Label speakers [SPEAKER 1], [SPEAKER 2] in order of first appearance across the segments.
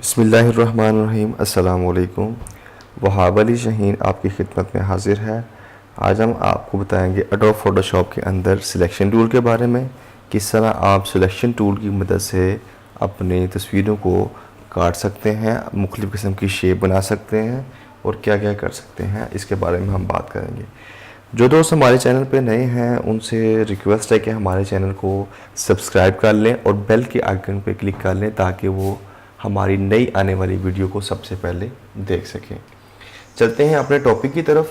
[SPEAKER 1] बिस्मिल्लाहिर्रहमानिर्रहीम। अस्सलाम वालेकुम। वहाब अली शहीन आपकी खिदमत में हाजिर है। आज हम आपको बताएंगे एडोब फ़ोटोशॉप के अंदर सिलेक्शन टूल के बारे में। किस तरह आप सिलेक्शन टूल की मदद से अपनी तस्वीरों को काट सकते हैं, मुख्तलिफ़ किस्म की शेप बना सकते हैं और क्या क्या कर सकते हैं, इसके बारे में हम बात करेंगे। जो दोस्त हमारे चैनल पे नए हैं उनसे रिक्वेस्ट है कि हमारे चैनल को सब्सक्राइब कर लें और बेल के आइकन पे क्लिक कर लें ताकि वो हमारी नई आने वाली वीडियो को सबसे पहले देख सकें। चलते हैं अपने टॉपिक की तरफ।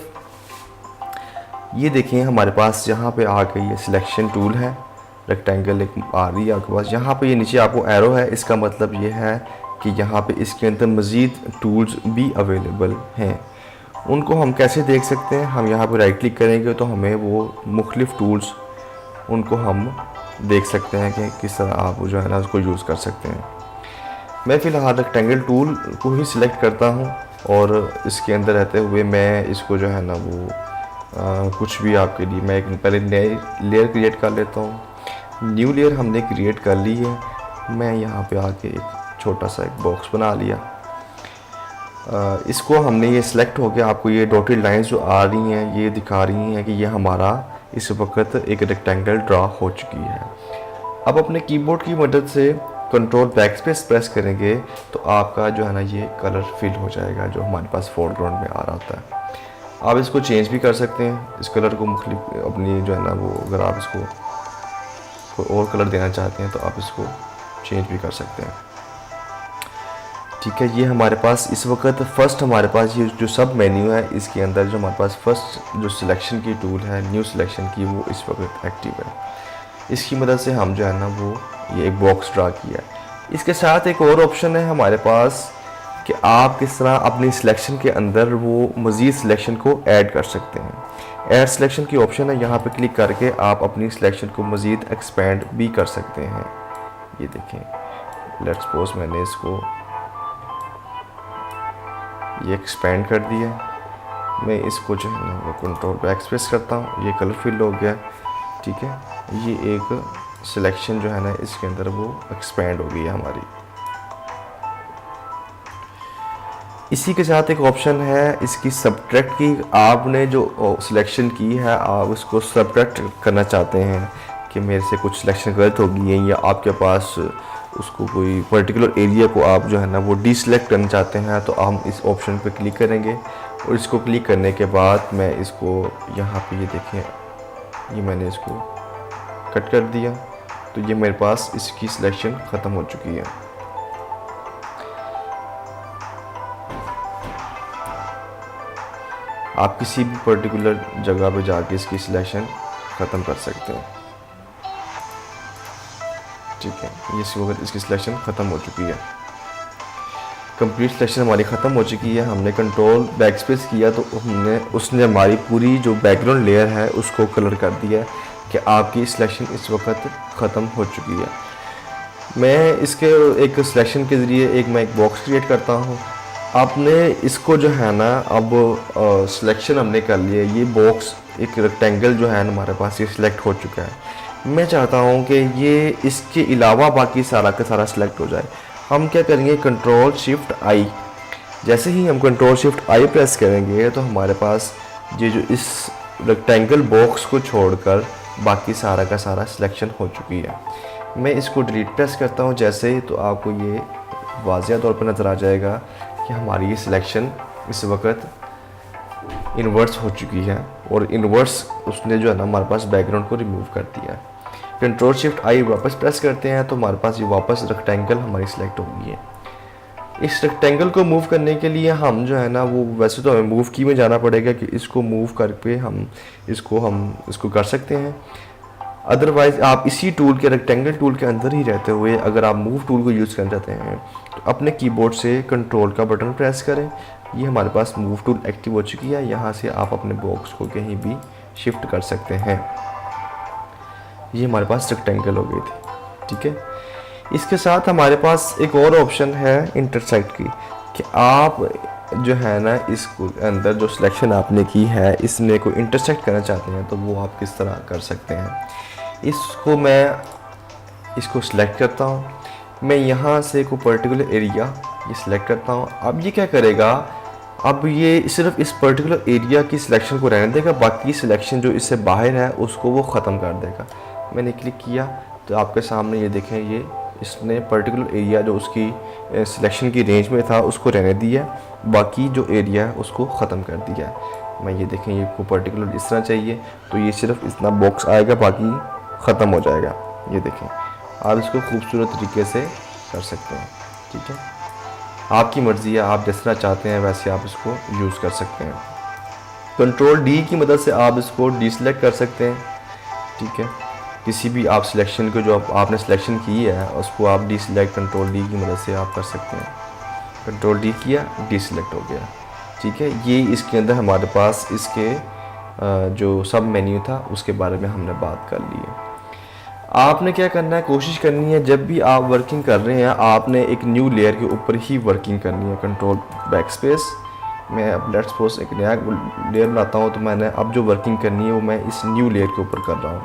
[SPEAKER 1] ये देखें, हमारे पास यहाँ पे आ गई ये सिलेक्शन टूल है, रेक्टेंगल एक आ रही है आपके पास। यहाँ पे ये नीचे आपको एरो है, इसका मतलब ये है कि यहाँ पे इसके अंदर मज़ीद टूल्स भी अवेलेबल हैं। उनको हम कैसे देख सकते हैं? हम यहाँ पे राइट क्लिक करेंगे तो हमें वो मुख्तलिफ़ टूल्स उनको हम देख सकते हैं कि किस तरह आप जो है ना उसको यूज़ कर सकते हैं। मैं फ़िलहाल रेक्टेंगल टूल को ही सिलेक्ट करता हूँ और इसके अंदर रहते हुए मैं इसको जो है ना वो कुछ भी आपके लिए मैं एक पहले नई लेयर क्रिएट कर लेता हूँ। न्यू लेयर हमने क्रिएट कर ली है। मैं यहाँ पे आके एक छोटा सा एक बॉक्स बना लिया। इसको हमने ये सिलेक्ट हो गया। आपको ये डॉटेड लाइंस जो आ रही हैं ये दिखा रही हैं कि ये हमारा इस वक्त एक रेक्टेंगल ड्रा हो चुकी है। अब अपने कीबोर्ड की मदद से कंट्रोल बैकस्पेस प्रेस करेंगे तो आपका जो है ना ये कलर फिल हो जाएगा जो हमारे पास फोरग्राउंड में आ रहा होता है। आप इसको चेंज भी कर सकते हैं, इस कलर को मुख्तलिफ अपनी जो है ना वो, अगर आप इसको कोई और कलर देना चाहते हैं तो आप इसको चेंज भी कर सकते हैं। ठीक है, ये हमारे पास इस वक्त फ़र्स्ट हमारे पास ये जो सब मेन्यू है इसके अंदर जो हमारे पास फ़र्स्ट जो सिलेक्शन की टूल है न्यू सिलेक्शन की, वो इस वक्त एक्टिव है। इसकी मदद से हम जो है ना वो ये एक बॉक्स ड्रा किया है। इसके साथ एक और ऑप्शन है हमारे पास कि आप किस तरह अपनी सिलेक्शन के अंदर वो मज़ीद सिलेक्शन को ऐड कर सकते हैं। ऐड सिलेक्शन की ऑप्शन है, यहाँ पे क्लिक करके आप अपनी सिलेक्शन को मज़ीद एक्सपेंड भी कर सकते हैं। ये देखें, लेट्स सपोज मैंने इसको ये एक्सपेंड कर दिया। मैं इसको जो है ना वो कंट्रोल बैकस्पेस करता हूँ, ये कलर फिल हो गया। ठीक है, ये एक सिलेक्शन जो है ना इसके अंदर वो एक्सपेंड हो गई है हमारी। इसी के साथ एक ऑप्शन है इसकी सब्ट्रैक्ट की। आपने जो सिलेक्शन की है आप उसको सब्ट्रैक्ट करना चाहते हैं कि मेरे से कुछ सिलेक्शन गलत हो गई है, या आपके पास उसको कोई पर्टिकुलर एरिया को आप जो है ना वो डीसेलेक्ट करना चाहते हैं, तो हम इस ऑप्शन पे क्लिक करेंगे और इसको क्लिक करने के बाद मैं इसको यहाँ पे ये देखें, ये मैंने इसको कट कर दिया तो ये मेरे पास इसकी सिलेक्शन ख़त्म हो चुकी है। आप किसी भी पर्टिकुलर जगह पे जाके इसकी सिलेक्शन ख़त्म कर सकते हैं। ठीक है, ये इस वक्त इसकी सिलेक्शन ख़त्म हो चुकी है। कंप्लीट सिलेक्शन हमारी ख़त्म हो चुकी है। हमने कंट्रोल बैकस्पेस किया तो उसने हमारी पूरी जो बैकग्राउंड लेयर है उसको कलर कर दिया कि आपकी सिलेक्शन इस वक्त ख़त्म हो चुकी है। मैं इसके एक सिलेक्शन के ज़रिए मैं एक बॉक्स क्रिएट करता हूँ। आपने इसको जो है ना अब सिलेक्शन हमने कर लिया, ये बॉक्स एक रेक्टेंगल जो है हमारे पास ये सिलेक्ट हो चुका है। मैं चाहता हूँ कि ये इसके अलावा बाकी सारा का सारा सिलेक्ट हो जाए। हम क्या करेंगे, कंट्रोल शिफ्ट आई। जैसे ही हम कंट्रोल शिफ्ट आई प्रेस करेंगे तो हमारे पास ये जो इस रेक्टेंगल बॉक्स को छोड़कर बाकी सारा का सारा सिलेक्शन हो चुकी है। मैं इसको डिलीट प्रेस करता हूँ जैसे ही, तो आपको ये वाज़िया तौर पर नज़र आ जाएगा कि हमारी ये सिलेक्शन इस वक्त इन्वर्स हो चुकी है और इन्वर्स उसने जो है ना हमारे पास बैकग्राउंड को रिमूव कर दिया है। कंट्रोल शिफ्ट आई वापस प्रेस करते हैं तो हमारे पास ये वापस रेक्टेंगल हमारी सिलेक्ट हो गई है। इस रेक्टेंगल को मूव करने के लिए हम जो है ना वो, वैसे तो हमें मूव की में जाना पड़ेगा कि इसको मूव करके हम इसको कर सकते हैं। अदरवाइज़ आप इसी टूल के रेक्टेंगल टूल के अंदर ही रहते हुए अगर आप मूव टूल को यूज़ करना चाहते हैं तो अपने कीबोर्ड से कंट्रोल का बटन प्रेस करें। ये हमारे पास मूव टूल एक्टिव हो चुकी है। यहाँ से आप अपने बॉक्स को कहीं भी शिफ्ट कर सकते हैं। ये हमारे पास रेक्टेंगल हो गई थी। ठीक है, इसके साथ हमारे पास एक और ऑप्शन है इंटरसेक्ट की, कि आप जो है ना इसको अंदर जो सिलेक्शन आपने की है इसमें को इंटरसेक्ट करना चाहते हैं तो वो आप किस तरह कर सकते हैं। मैं इसको सिलेक्ट करता हूँ। मैं यहाँ से कोई पर्टिकुलर एरिया ये सिलेक्ट करता हूँ। अब ये क्या करेगा, अब ये सिर्फ इस पर्टिकुलर एरिया की सिलेक्शन को रहने देगा, बाकी सिलेक्शन जो इससे बाहर है उसको वो ख़त्म कर देगा। मैंने क्लिक किया तो आपके सामने ये देखें, ये इसने पर्टिकुलर एरिया जो उसकी सिलेक्शन की रेंज में था उसको रहने दिया, बाकी जो एरिया है उसको ख़त्म कर दिया। मैं ये देखें, ये को पर्टिकुलर इस तरह चाहिए तो ये सिर्फ इतना बॉक्स आएगा, बाकी ख़त्म हो जाएगा। ये देखें, आप इसको खूबसूरत तरीके से कर सकते हैं। ठीक है, आपकी मर्ज़ी है, आप जिस तरह चाहते हैं वैसे आप इसको यूज़ कर सकते हैं। कंट्रोल डी की मदद से आप इसको डीसेलेक्ट कर सकते हैं। ठीक है, किसी भी आप सिलेक्शन को जो आपने सिलेक्शन की है उसको आप डीसेलेक्ट कंट्रोल डी की मदद से आप कर सकते हैं। कंट्रोल डी किया, डीसेलेक्ट हो गया। ठीक है, ये इसके अंदर हमारे पास इसके जो सब मेन्यू था उसके बारे में हमने बात कर ली है। आपने क्या करना है, कोशिश करनी है जब भी आप वर्किंग कर रहे हैं आपने एक न्यू लेयर के ऊपर ही वर्किंग करनी है। कंट्रोल बैक स्पेस, मैं अब लेट्स सपोज एक नया लेयर बनाता हूँ, तो मैंने अब जो वर्किंग करनी है वो मैं इस न्यू लेयर के ऊपर कर रहा हूँ।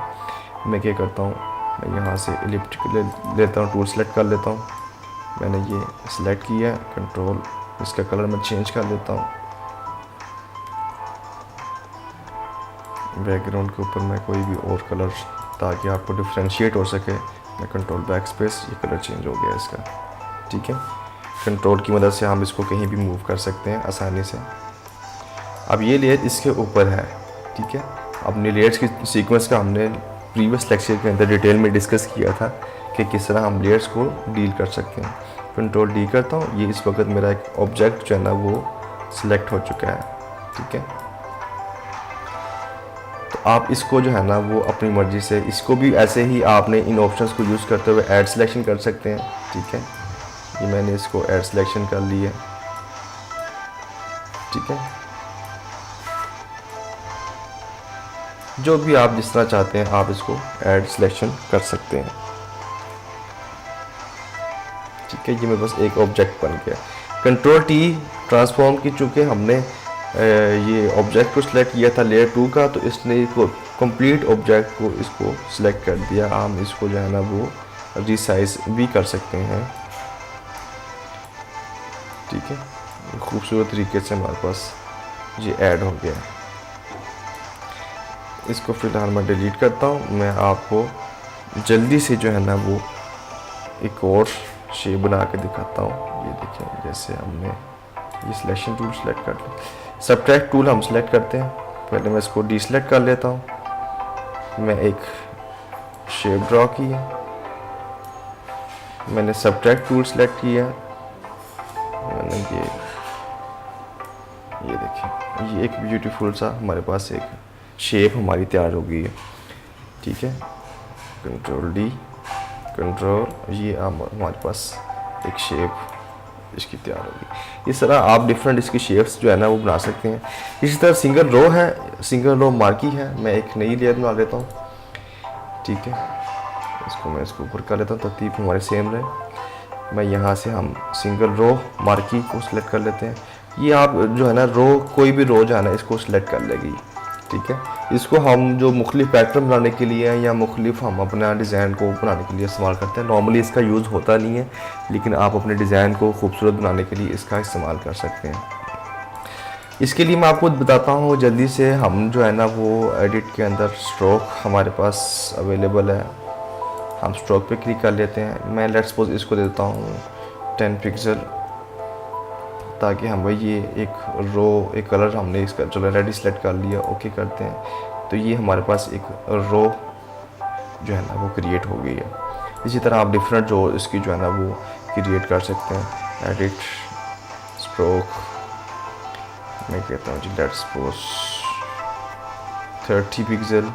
[SPEAKER 1] मैं क्या करता हूँ, मैं यहाँ से एलिप्टिक लेता हूँ, टूल सेलेक्ट कर लेता हूँ। मैंने ये सिलेक्ट किया, कंट्रोल इसका कलर मैं चेंज कर लेता हूँ। बैकग्राउंड के ऊपर मैं कोई भी और कलर, ताकि आपको डिफ्रेंशिएट हो सके, मैं कंट्रोल बैक स्पेस, ये कलर चेंज हो गया इसका। ठीक है, कंट्रोल की मदद से हम इसको कहीं भी मूव कर सकते हैं आसानी से। अब ये लेयर इसके ऊपर है। ठीक है, अपनी लेयर्स की सीक्वेंस का हमने प्रीवियस लेक्चर के अंदर डिटेल में डिस्कस किया था कि किस तरह हम लेयर्स को डील कर सकते हैं। कंट्रोल डी करता हूँ, ये इस वक्त मेरा एक ऑब्जेक्ट जो है ना वो सिलेक्ट हो चुका है। ठीक है, तो आप इसको जो है ना वो अपनी मर्ज़ी से, इसको भी ऐसे ही आपने इन ऑप्शंस को यूज़ करते हुए ऐड सिलेक्शन कर सकते हैं। ठीक है, ये मैंने इसको ऐड सिलेक्शन कर लिया। ठीक है, जो भी आप जिस तरह चाहते हैं आप इसको ऐड सिलेक्शन कर सकते हैं। ठीक है, ये मेरे पास एक ऑब्जेक्ट बन गया। कंट्रोल टी ट्रांसफॉर्म की, चूँकि हमने ये ऑब्जेक्ट को सिलेक्ट किया था लेयर 2 का, तो इसने इसको कंप्लीट ऑब्जेक्ट को इसको सिलेक्ट कर दिया। हम इसको जो है ना वो रिसाइज भी कर सकते हैं। ठीक है, खूबसूरत तरीके से हमारे पास ये ऐड हो गया। इसको फ़िलहाल मैं डिलीट करता हूँ। मैं आपको जल्दी से जो है ना वो एक और शेप बना के दिखाता हूँ। ये देखें, जैसे हमने ये सिलेक्शन टूल सेलेक्ट कर लिया, सबट्रैक्ट टूल हम सेलेक्ट करते हैं। पहले मैं इसको डीसेलेक्ट कर लेता हूँ। मैं एक शेप ड्रॉ की है, मैंने सबट्रैक्ट टूल सेलेक्ट किया, मैंने ये देखिए, ये एक ब्यूटीफुल सा हमारे पास एक शेप हमारी तैयार हो गई है। ठीक है, कंट्रोल डी, कंट्रोल, ये हमारे पास एक शेप इसकी तैयार होगी। इस तरह आप डिफरेंट इसकी शेप्स जो है ना वो बना सकते हैं। इसी तरह सिंगल रो है, सिंगल रो मार्की है, मैं एक नई लेयर बना लेता हूँ। ठीक है, इसको मैं इसको ऊपर कर लेता हूँ, तरतीब हमारे सेम रहे। मैं यहाँ से हम सिंगल रो मार्की को सिलेक्ट कर लेते हैं। ये आप जो है ना रो, कोई भी रो जो है ना इसको सिलेक्ट कर लेगी। ठीक है, इसको हम जो मुख्तलिफ पैटर्न बनाने के लिए या मुख्तलिफ हम अपना डिज़ाइन को बनाने के लिए इस्तेमाल करते हैं। नॉर्मली इसका यूज़ होता नहीं है, लेकिन आप अपने डिज़ाइन को खूबसूरत बनाने के लिए इसका इस्तेमाल कर सकते हैं। इसके लिए मैं आपको बताता हूँ जल्दी से, हम जो है ना वो एडिट के अंदर स्ट्रोक हमारे पास अवेलेबल है। हम स्ट्रोक पे क्लिक कर लेते हैं। मैं लेट्स सपोज इसको दे देता हूँ 10 पिक्सल, ताकि हम भाई ये एक रो, एक कलर हमने इसका चलो रेडी सेलेक्ट कर लिया, ओके करते हैं, तो ये हमारे पास एक रो जो है ना वो क्रिएट हो गई है। इसी तरह आप डिफरेंट जो इसकी जो है ना वो क्रिएट कर सकते हैं। एडिट स्ट्रोक, मैं कहता हूँ जी लेट्स सपोज 30 पिक्सल,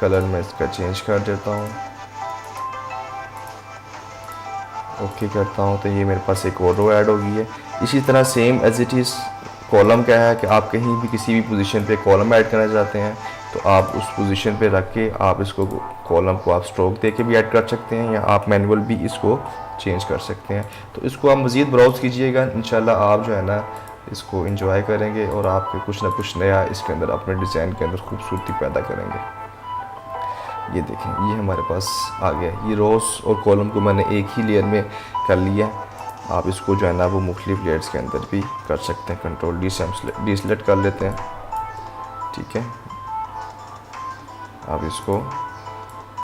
[SPEAKER 1] कलर मैं इसका चेंज कर देता हूँ, ओके करता हूँ, तो ये मेरे पास एक और रो ऐड हो गई है। इसी तरह same as it is column क्या है कि आप कहीं भी किसी भी पोजीशन पे कॉलम ऐड करना चाहते हैं तो आप उस पोजीशन पे रख के आप इसको कॉलम को आप स्ट्रोक दे के भी ऐड कर सकते हैं, या आप मैनुअल भी इसको चेंज कर सकते हैं। तो इसको आप मज़ीद ब्राउज़ कीजिएगा, इंशाल्लाह आप जो है ना इसको एंजॉय करेंगे और आपके कुछ ना कुछ नया इसके अंदर अपने डिज़ाइन के अंदर खूबसूरती पैदा करेंगे। ये देखें, ये हमारे पास आ गया। ये रोज़ और कॉलम को मैंने एक ही लेयर में कर लिया। आप इसको जो है ना वो मुख्तलिफ लेयर्स के अंदर भी कर सकते हैं। कंट्रोल डी सेलेक्ट कर लेते हैं, ठीक है। अब इसको